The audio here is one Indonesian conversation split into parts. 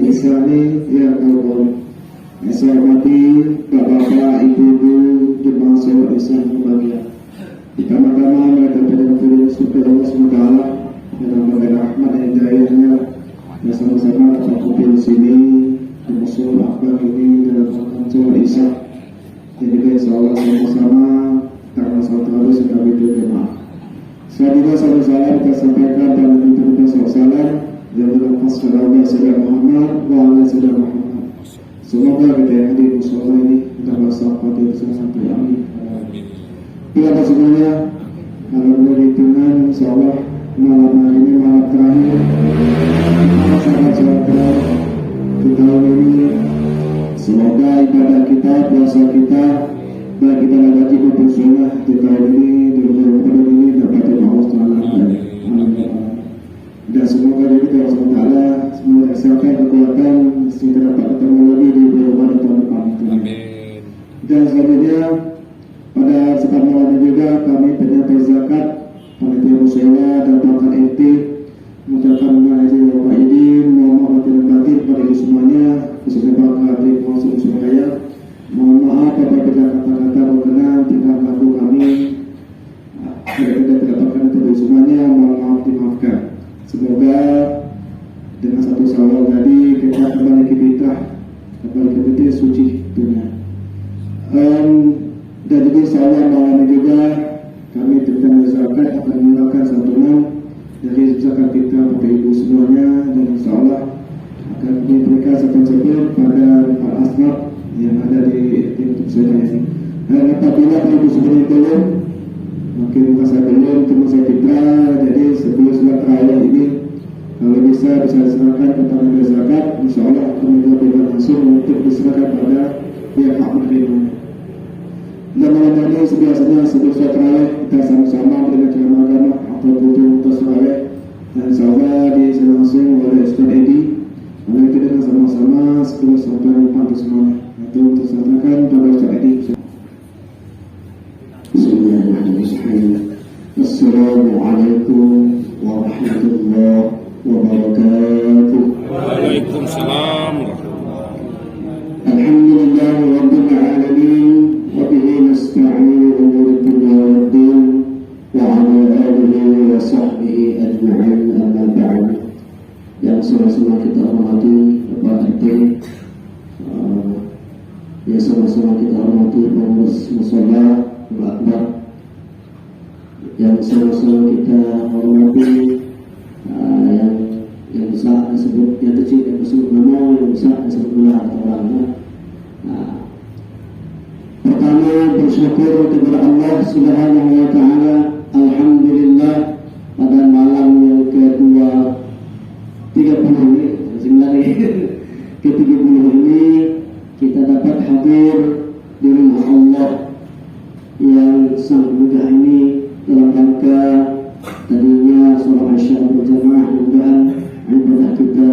ihsani ya Allah. Saya hormati bapak-bapak, ibu-ibu, jemaah sholat ihsan berbahagia. Pertama-tama mereka terdengar surga Allah SWT dalam bagai rahmat dan hidayahnya, dan sama-sama dapat kumpul di sini di musuh akbar ini dalam rangka sholat isya. Dan juga insya Allah sama-sama karena satu harus kita berdua jemaah. Saya juga salam kita sampaikan pada pintu salam yang berlepas kepada Saudara Muhammad wa ala Saudara Muhammad. Semoga kita yang hadir musola ini dapat sampai sampai amin. Kita semuanya kalau berhitungan insya Allah malam hari ini malam terakhir sangat di tahun ini. Semoga ibadah kita, puasa kita, baik kita lagi bersunnah di tahun ini, di tahun ini dapat Allah Taala. Dan semoga dari kita Allah Taala semoga kesehatan, kekuatan sehingga dapat ketemu lagi di bulan tahun depan. Amin. Dan selanjutnya pada kesempatan malam ini juga kami penyerta zakat panitia musyawarah dan pakar RT mengucapkan izin Bapak Idin, mohon maaf dan batin kepada ibu semuanya, khususnya Pak Adri Mansur Surabaya. Mohon maaf apabila kata-kata berkenan tingkah laku kami tidak dapatkan untuk semuanya, mohon maaf dimaafkan. Semoga dengan satu sawal tadi kita kembali ke fitrah suci dunia. Dan juga insyaAllah malam ini juga kami tentang zakat akan menyerahkan santunan dari zakat kita kepada ibu semuanya, dan insyaAllah akan diberikan sebut pada Pak Asnaf yang ada di untuk saya ini. Dan apabila ibu semuanya belum, mungkin bukan saya belum, cuma saya kita, jadi sebelum sholat raya ini kalau bisa diserahkan kepada zakat, insyaAllah akan diberikan langsung untuk diserahkan pada pihak hak menerima. Dan malam ini sebiasanya sebelum sholat raya kita sama-sama mendengar ceramah agama atau butuh tersebut, dan insyaAllah dilangsung oleh Ustaz Edi. Mari kita dengar sama-sama 10 sampai 4 semuanya. Itu tersampaikan pada Ustaz Edi. Bismillahirrahmanirrahim. Assalamualaikum warahmatullahi wabarakatuh. Waalaikumsalam. Alhamdulillah rabbil alamin wa bihi nasta'inu umuri dunya waddin wa ala alihi wa sahbihi ajma'in, amma ba'd. Yang sama-sama kita hormati Bapak RT, yang sama-sama kita hormati pengurus mushola Akbar, yang sama-sama kita hormati yang besar disebut, yang kecil yang disebut nama, yang besar disebut gelar atau orangnya. Pertama, bersyukur kepada Allah Subhanahu wa Ta'ala. Alhamdulillah, pada malam yang kedua 30 ini, ke-30 ini kita dapat hadir di rumah Allah yang sangat mudah ini dalam rangka tadinya sholat isya berjamaah, mudah-mudahan ibadah kita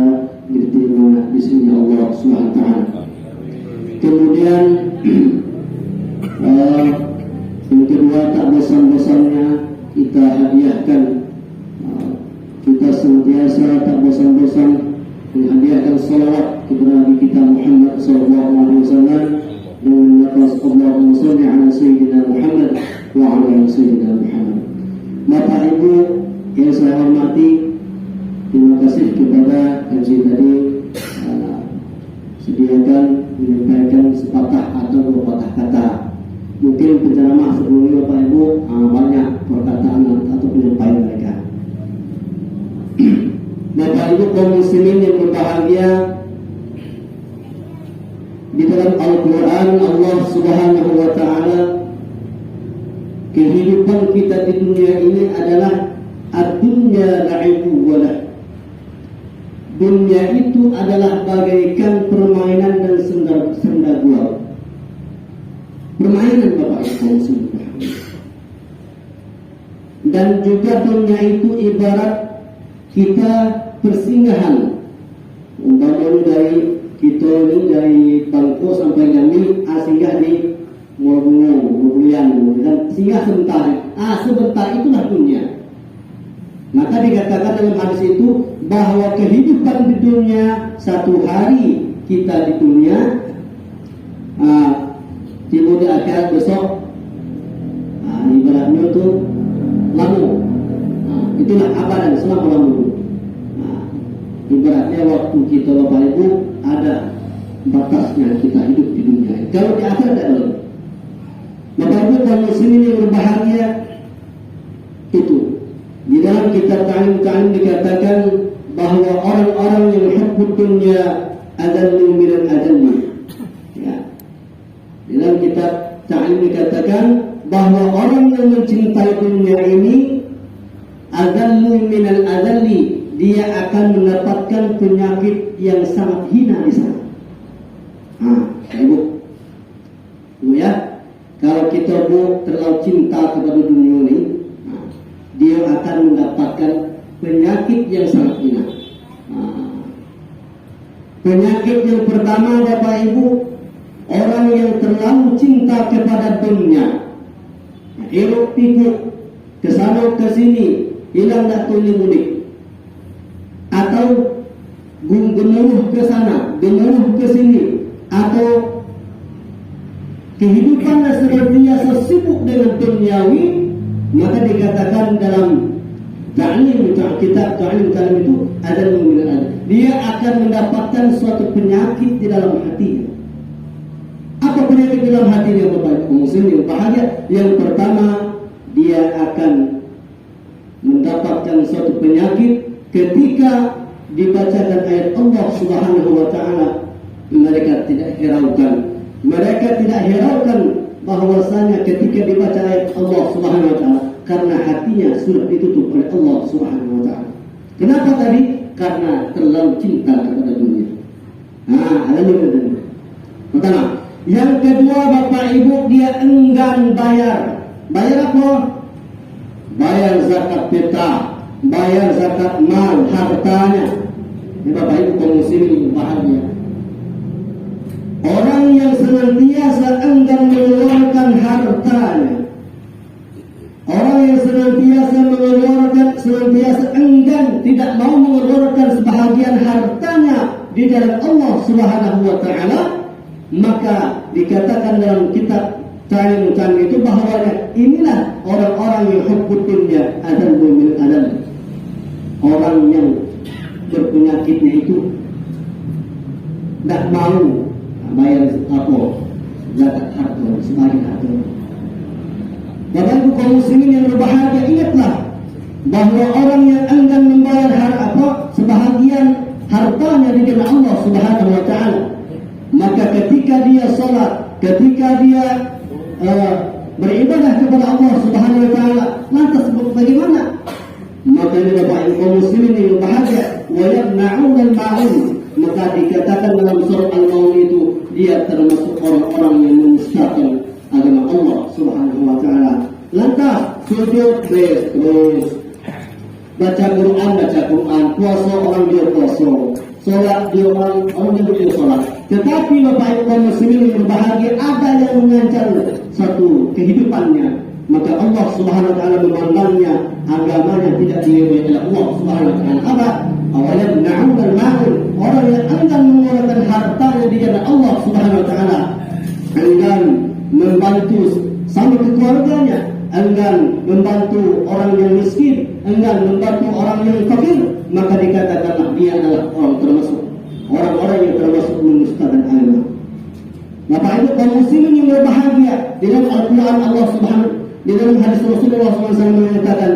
diterima di sini Allah Subhanahu wa Ta'ala. Kemudian yang kedua, tak bosan-bosannya kita hadiahkan, kita senantiasa tak bosan-bosan menghadiahkan salawat kepada Nabi kita Muhammad SAW dengan lafaz Allahumma shalli ala sayyidina Muhammad wa ala sayyidina Muhammad. Bapak Ibu yang saya hormati, terima kasih kepada MC tadi sediakan menyampaikan sepatah atau dua patah kata. Mungkin penceramah sebelumnya Bapak Ibu banyak perkataan atau penyampaian mereka. Bapak Ibu kaum muslimin yang berbahagia, di dalam Al-Quran Allah Subhanahu wa Ta'ala, kehidupan kita di dunia ini adalah ad-dunya la'ibu walah. Dunia itu adalah bagaikan permainan dan senda gurau. Permainan Bapak Ibu. Dan juga dunia itu ibarat kita persinggahan. Umpamanya dari kita ini dari Bangko sampai Jambi, singgah di Muara Bunga, Mulian, dan singgah sebentar. Sebentar itulah dunia. Maka dikatakan dalam hadis itu bahwa kehidupan di dunia, satu hari kita di dunia, tiba di akhirat besok, ibaratnya itu lamu. Itulah abadan selama lamu. Ibaratnya waktu kita Bapak Ibu ada batasnya kita hidup di dunia. Kalau di akhirat ada lagi. Bapak Ibu kaum muslimin yang berbahagia, itu di dalam kitab Ta'lim dikatakan bahwa orang-orang yang hubbud dunya adallu minal adalli. Ya. Di dalam kitab Ta'lim dikatakan bahwa orang yang mencintai dunia ini adallu minal adalli, dia akan mendapatkan penyakit yang sangat hina di sana. Ibu, ya, kalau kita terlalu cinta kepada dunia ini, dia akan mendapatkan penyakit yang sangat hina. Penyakit yang pertama Bapak Ibu, orang yang terlalu cinta kepada dunia, hiruk pikuk kesana kesini, hilang tak tuli mudik, atau gemuruh ke sana, gemuruh ke sini, atau kehidupannya senantiasa sibuk dengan duniawi, maka dikatakan dalam kitab Ta'lim itu ada dia akan mendapatkan suatu penyakit di dalam hatinya. Apa penyakit di dalam hatinya Bapak Muslim yang bahagia? Yang pertama, dia akan mendapatkan suatu penyakit ketika dibacakan ayat Allah Subhanahu wa taala, mereka tidak hiraukan bahwasanya ketika dibaca ayat Allah Subhanahu wa taala, karena hatinya sudah ditutup oleh Allah Subhanahu wa taala. Kenapa tadi? Karena terlalu cinta kepada dunia. Pertama. Yang kedua Bapak Ibu, dia enggan bayar. Bayar apa? Bayar zakat fitrah, bayar zakat mal, hartanya. Ini Bapak Ibu kaum muslimin bahagia. Orang yang senantiasa enggan mengeluarkan hartanya, orang yang senantiasa enggan, tidak mau mengeluarkan sebahagian hartanya di jalan Allah Subhanahu wa taala, maka dikatakan dalam kitab Ta'lim itu bahwa inilah orang-orang yang hubbud dunya adallu min adalli. Orang yang berpenyakitnya itu tidak mau bayar zakat harta sebagai harta. Bapak Ibu kaum muslimin yang berbahagia, ingatlah bahwa orang yang enggan membayar sebahagian hartanya di jalan Allah Subhanahu wa taala, maka ketika dia salat, ketika dia beribadah kepada Allah Subhanahu wa taala, lantas bagaimana? Maka ini Bapak Ibu kaum muslimin yang berbahagia, wa yamna'una al-ma'un, maka dikatakan dalam surah Al-Maun itu dia termasuk orang-orang yang mendustakan agama Allah Subhanahu wa taala. Lantas sujud terus, baca Quran, puasa orang dia puasa, salat dia orang dia salat. Tetapi Bapak Ibu kaum muslimin yang berbahagia, ada yang mengancam satu kehidupannya, maka Allah Subhanahu wa taala memandangnya agamanya tidak diridhoi oleh Allah Subhanahu wa taala. Apa? Awalam na'ud al-ma'un, orang yang enggan mengeluarkan hartanya di jalan Allah Subhanahu wa taala, enggan membantu sama keluarganya, enggan membantu orang yang miskin, enggan membantu orang yang fakir, maka dikatakanlah dia adalah orang-orang yang termasuk mendustakan agama. Bapak Ibu kaum muslimin yang berbahagia, di dalam Al-Quran Allah Subhanahu, di dalam hadis Rasulullah SAW mengatakan,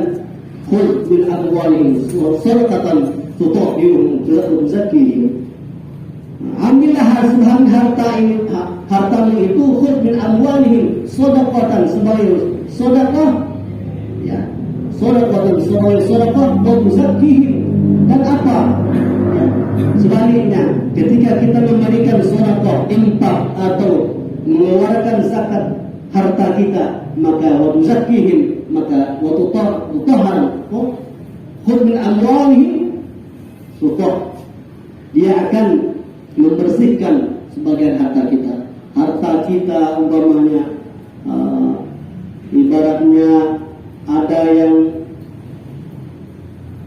khudh min amwalihim sadaqatan tutahhiruhum wa tuzakkihim. Ambillah hartamu itu, khudh min amwalihim sadaqatan, sebagai sedekah, ya, sedekah sebagai sedekah, wa tuzakkihim. Dan apa? Sebaliknya, ketika kita memberikan sedekah, infak atau mengeluarkan zakat harta kita, maka wa tuzakkihim, maka wa tutahharu, khudh min amwalihim, dia akan membersihkan sebagian harta kita. Harta kita umpamanya ibaratnya ada yang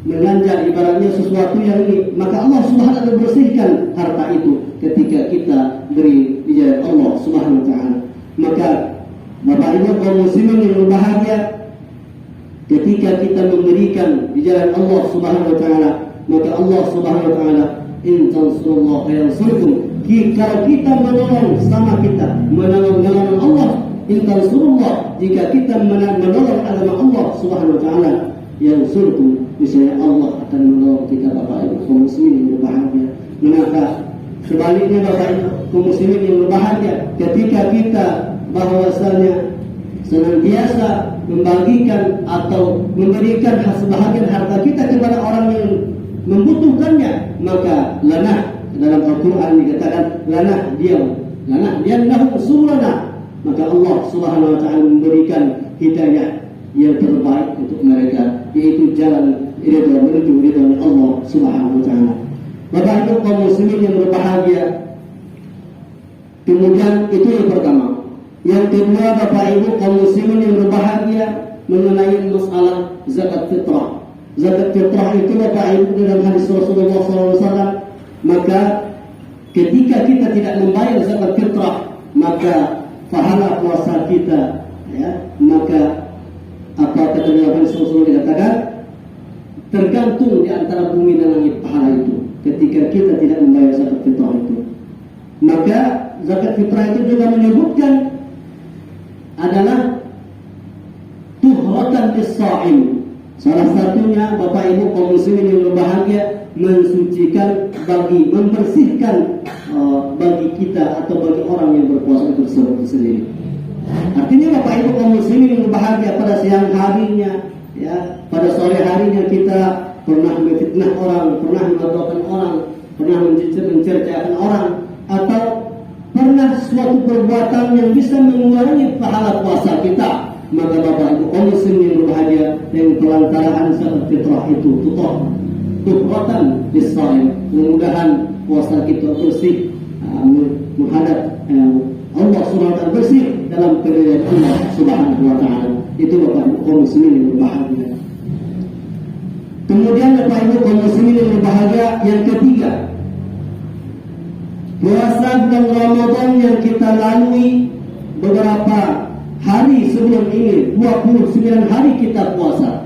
mengganjar ibaratnya sesuatu yang ini, maka Allah Subhanahu wa taala bersihkan harta itu ketika kita beri di jalan Allah Subhanahu wa taala. Maka Bapak Ibu kaum muslimin yang berbahagia, ketika kita memberikan di jalan Allah Subhanahu wa taala, maka Allah Subhanahu wa taala in tansurullaha yansurkum. Kalau kita menolong sama kita, menolong Allah, in tansurullah, jika kita menolong agama Allah Subhanahu wa taala, yansurkum, misalnya Allah akan menolong kita. Bapak Ibu kaum muslimin yang berbahagia. Maka sebaliknya Bapak Ibu kaum muslimin yang berbahagia, ketika kita bahwasanya senantiasa membagikan atau memberikan sebahagian harta kita kepada orang yang membutuhkannya, maka lanah, dalam Al-Quran dikatakan lanah diam lahu surana, maka Allah Subhanahu wa taala memberikan hidayah yang terbaik untuk mereka, yaitu jalan ridha menuju ridha Allah Subhanahu wa taala. Bapak Ibu kaum muslimin yang berbahagia, kemudian itu yang pertama. Yang kedua Bapak Ibu kaum muslimin yang berbahagia, mengenai masalah zakat fitrah. Zakat fitrah itu Bapak Ibu dalam hadis Rasulullah SAW, maka ketika kita tidak membayar zakat fitrah, maka pahala puasa kita, maka apa kata dalam hadis Rasulullah dikatakan, tergantung di antara bumi dan langit pahala itu ketika kita tidak membayar zakat fitrah itu. Maka zakat fitrah itu juga menyebutkan adalah tuhratan lis-sha'im. Salah satunya Bapak Ibu kaum muslimin yang berbahagia, mensucikan bagi, membersihkan bagi kita atau bagi orang yang berpuasa tersebut sendiri. Artinya Bapak Ibu kaum muslimin yang berbahagia, pada siang harinya, pada sore harinya kita pernah memfitnah orang, pernah mengatakan orang, pernah mencercakan orang, atau pernah suatu perbuatan yang bisa mengurangi pahala puasa kita, maka Bapak Ibu kaum muslimin yang berbahagia, yang pelantaraan zakat fitrah itu tuhratan lis-shaim, mudah-mudahan puasa kita bersih, menghadap Allah Subhanahu wa taala, bersih dalam keridhaan Allah Subhanahu wa taala. Itu Bapak Ibu kaum muslimin yang berbahagia. Kemudian Bapak Ibu kaum muslimin yang berbahagia, yang ketiga, puasa bulan Ramadan yang kita lalui beberapa hari sebelum ini, 29 hari kita puasa.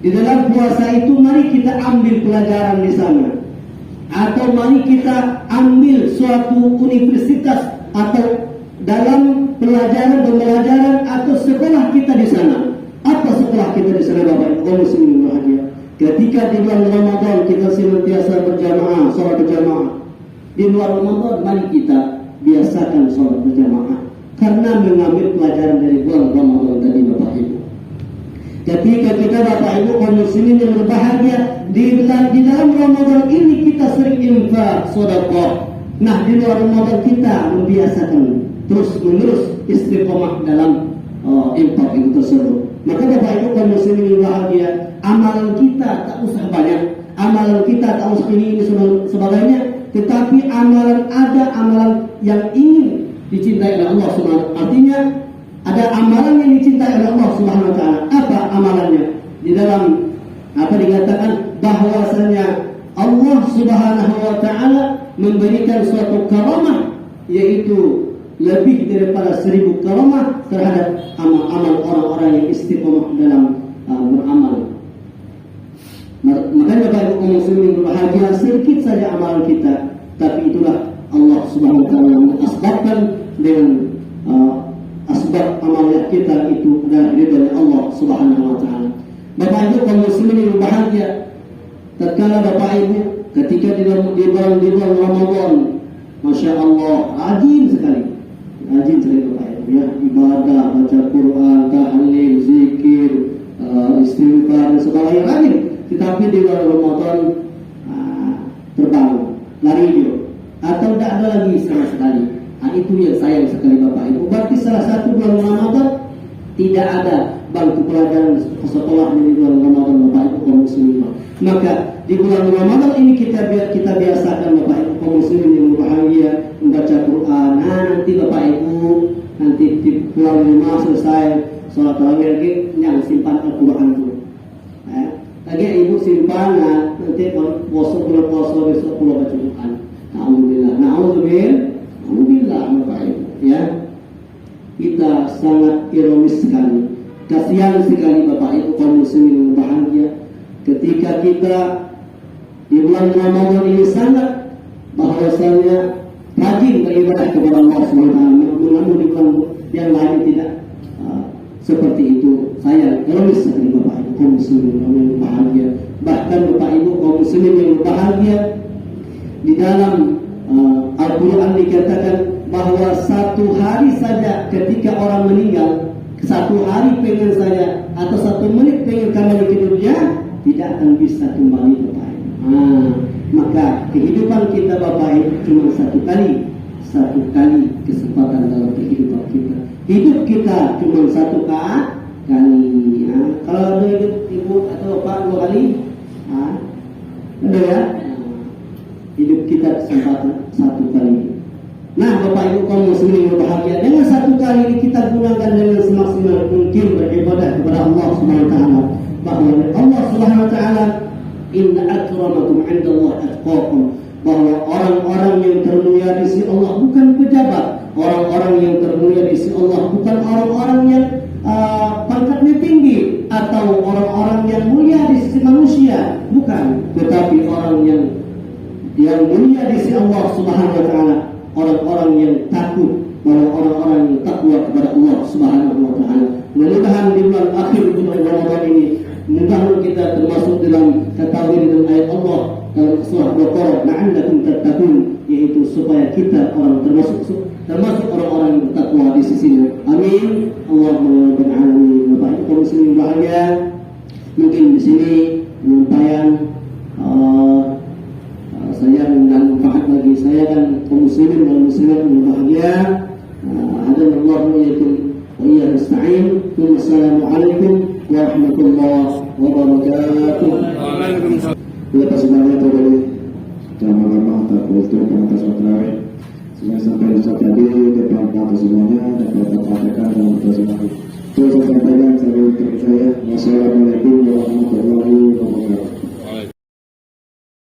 Di dalam puasa itu mari kita ambil pelajaran di sana, atau mari kita ambil suatu universitas atau dalam pembelajaran atau sekolah kita di sana. Apa sekolah kita di sana Bapak Ibu kaum muslimin bahagia? Ketika di bulan Ramadan kita senantiasa berjamaah, sholat berjamaah. Di luar Ramadan mari kita biasakan sholat berjamaah, karena mengambil pelajaran dari bulan Ramadan tadi Bapak Ibu. Ketika kita Bapak Ibu kaum muslimin yang berbahagia, di dalam Ramadan ini kita sering infak, sedekah. Nah, di luar Ramadan kita membiasakan terus menerus istiqomah dalam infak itu tersebut. Maka Bapak Ibu kaum muslimin yang berbahagia, amalan kita tak usah banyak, amalan kita tak usah ini sebagainya, tetapi amalan yang ingin dicintai oleh Allah Subhanahu wa taala. Artinya ada amalan yang dicintai oleh Allah Subhanahu wa taala. Apa amalannya? Di dalam apa dikatakan bahwasanya Allah Subhanahu wa taala memberikan suatu karamah, yaitu lebih daripada 1000 karamah terhadap amal-amal orang-orang yang istiqomah dalam beramal. Makanya Bapak Ibu kaum muslimin berbahagia, sedikit saja amalan kita, tapi itulah Allah Subhanahu wa taala mengasbabkan dengan asbab amalan kita itu adalah ridha Allah Subhanahu wa taala. Bapak Ibu kaum muslimin yang berbahagia, tatkala Bapak Ibu ketika di bulan Ramadan, Masya Allah, rajin sekali Bapak Ibu, ya, ibadah, baca Quran, tahlil, zikir, istighfar dan sebagainya, rajin. Tetapi di bulan Ramadan terbangun, lari dia, atau tidak ada lagi sama sekali. Itu yang sayang sekali Bapak Ibu. Berarti salah satu bulan Ramadan tidak ada bangku pelajaran sekolah di bulan Ramadan Bapak Ibu kaum muslimin. Maka di bulan Ramadan ini kita biasakan Bapak Ibu kaum muslimin yang berbahagia membaca Quran. Nanti Bapak Ibu nanti di pulang rumah selesai sholat tarawih lagi yang simpan Al-Quran itu. Lagi ibu simpan banget, nanti puasa bulan puasa besok pulau kecukupan. Alhamdulillah, alhamdulillah, Bapak Ibu, ya. Kita sangat ironis sekali, kasihan sekali Bapak Ibu kaum muslimin yang bahagia, ketika kita di bulan Ramadan ini sangat bahwasanya rajin beribadah kepada Allah SWT. Namun di bulan yang lain tidak seperti itu. Saya ironis sekali Bapak Ibu kaum muslimin yang bahagia. Bahkan Bapak Ibu kaum muslimin yang bahagia, di dalam Al-Quran dikatakan bahwa satu hari saja ketika orang meninggal, satu hari pengen saja atau 1 menit pengen kembali ke dunia, tidak akan bisa kembali Bapak Ibu. Maka kehidupan kita Bapak Ibu cuma satu kali kesempatan dalam kehidupan kita. Hidup kita cuma satu kali. Kalau ada hidup ibu atau bapak 2 kali, ada ya. Hidup kita kesempatan satu kali. Nah, Bapak Ibu kaum muslimin yang berbahagia, dengan satu kali ini kita gunakan dengan semaksimal mungkin beribadah kepada Allah Subhanahu wa taala. Bahwa Allah Subhanahu wa taala, inna akramakum 'indallahi atqakum, bahwa orang-orang yang termulia di sisi Allah bukan pejabat, orang-orang yang termulia di sisi Allah bukan orang-orang yang pangkatnya tinggi atau orang-orang yang mulia di sisi manusia, bukan, tetapi orang yang mulia di sisi Allah Subhanahu wa taala, orang-orang yang takut, orang-orang yang takwa kepada Allah Subhanahu wa taala. Mudah-mudahan di bulan akhir bulan Ramadan ini, mudah-mudahan kita termasuk dalam ketahui dengan ayat Allah dalam surah Baqarah, la'allakum tattaqun, yaitu supaya kita termasuk orang-orang yang bertakwa di sisinya. Amin. Allahumma rabbal alamin. Bapak Ibu kaum muslimin bahagia, mungkin di sini penyampaian saya dan manfaat bagi saya dan kaum muslimin dan muslimat yang bahagia. Hadanallahu wa iyyakum wa iyyakum nasta'in. Wassalamualaikum warahmatullahi wabarakatuh. Waalaikumsalam. Terima kasih banyak kepada jamaah kultur pengantar Sotrawe. Semoga sampai besok tadi dapat bantu semuanya, dapat terpakai dalam perjalanan. Terus saya sampaikan saya. Wassalamualaikum warahmatullahi wabarakatuh.